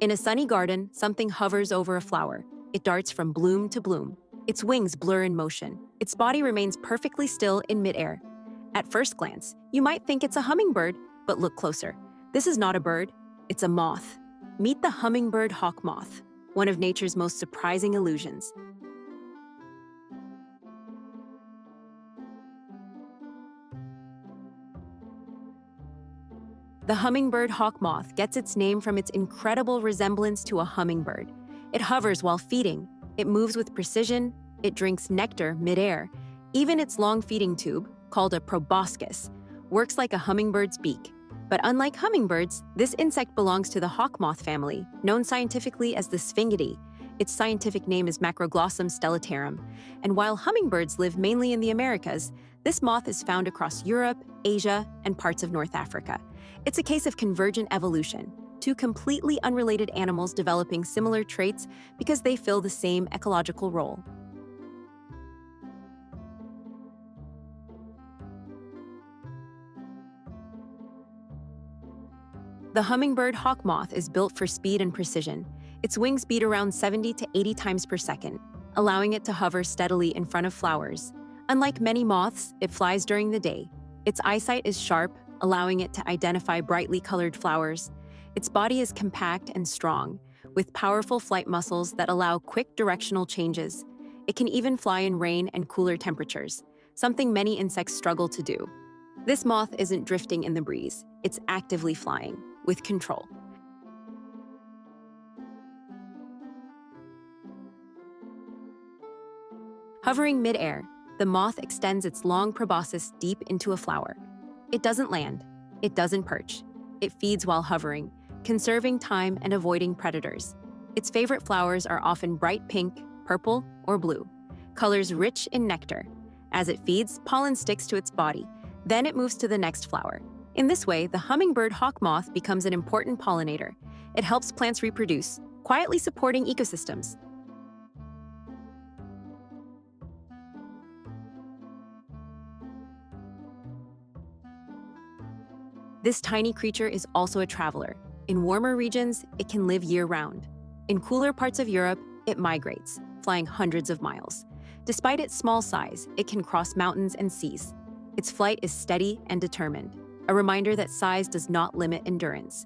In a sunny garden, something hovers over a flower. It darts from bloom to bloom. Its wings blur in motion. Its body remains perfectly still in midair. At first glance, you might think it's a hummingbird, but look closer. This is not a bird, it's a moth. Meet the hummingbird hawk-moth, one of nature's most surprising illusions. The hummingbird hawk-moth gets its name from its incredible resemblance to a hummingbird. It hovers while feeding, it moves with precision, it drinks nectar midair. Even its long feeding tube, called a proboscis, works like a hummingbird's beak. But unlike hummingbirds, this insect belongs to the hawk-moth family, known scientifically as the Sphingidae. Its scientific name is Macroglossum stellatarum, and while hummingbirds live mainly in the Americas, this moth is found across Europe, Asia, and parts of North Africa. It's a case of convergent evolution, two completely unrelated animals developing similar traits because they fill the same ecological role. The hummingbird hawk-moth is built for speed and precision. Its wings beat around 70 to 80 times per second, allowing it to hover steadily in front of flowers. Unlike many moths, it flies during the day. Its eyesight is sharp, allowing it to identify brightly colored flowers. Its body is compact and strong, with powerful flight muscles that allow quick directional changes. It can even fly in rain and cooler temperatures, something many insects struggle to do. This moth isn't drifting in the breeze, it's actively flying, with control. Hovering mid-air, the moth extends its long proboscis deep into a flower. It doesn't land, it doesn't perch. It feeds while hovering, conserving time and avoiding predators. Its favorite flowers are often bright pink, purple, or blue, colors rich in nectar. As it feeds, pollen sticks to its body. Then it moves to the next flower. In this way, the hummingbird hawk-moth becomes an important pollinator. It helps plants reproduce, quietly supporting ecosystems. This tiny creature is also a traveler. In warmer regions, it can live year-round. In cooler parts of Europe, it migrates, flying hundreds of miles. Despite its small size, it can cross mountains and seas. Its flight is steady and determined, a reminder that size does not limit endurance.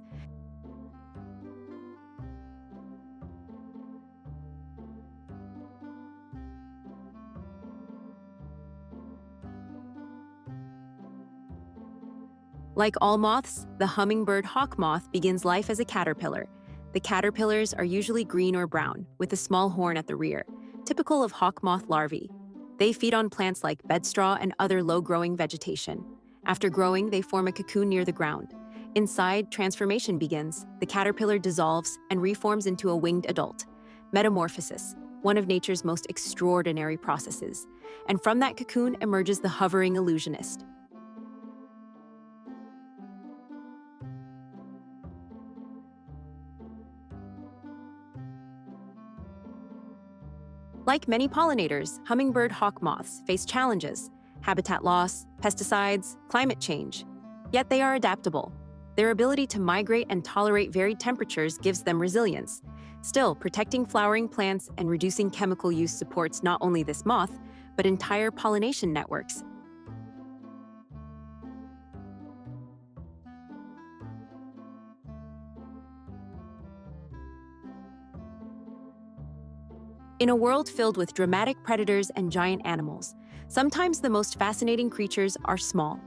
Like all moths, the hummingbird hawk-moth begins life as a caterpillar. The caterpillars are usually green or brown, with a small horn at the rear, typical of hawk-moth larvae. They feed on plants like bedstraw and other low-growing vegetation. After growing, they form a cocoon near the ground. Inside, transformation begins. The caterpillar dissolves and reforms into a winged adult. Metamorphosis, one of nature's most extraordinary processes. And from that cocoon emerges the hovering illusionist. Like many pollinators, hummingbird hawk-moths face challenges: habitat loss, pesticides, climate change. Yet they are adaptable. Their ability to migrate and tolerate varied temperatures gives them resilience. Still, protecting flowering plants and reducing chemical use supports not only this moth, but entire pollination networks. In a world filled with dramatic predators and giant animals, sometimes the most fascinating creatures are small.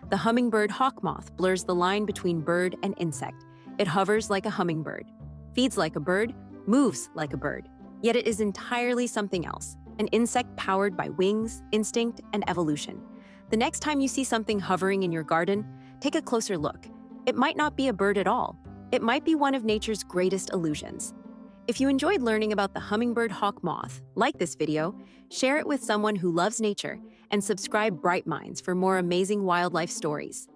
The hummingbird hawk-moth blurs the line between bird and insect. It hovers like a hummingbird, feeds like a bird, moves like a bird. Yet it is entirely something else, an insect powered by wings, instinct, and evolution. The next time you see something hovering in your garden, take a closer look. It might not be a bird at all. It might be one of nature's greatest illusions. If you enjoyed learning about the hummingbird hawk-moth, like this video, share it with someone who loves nature, and subscribe BrightMinds for more amazing wildlife stories.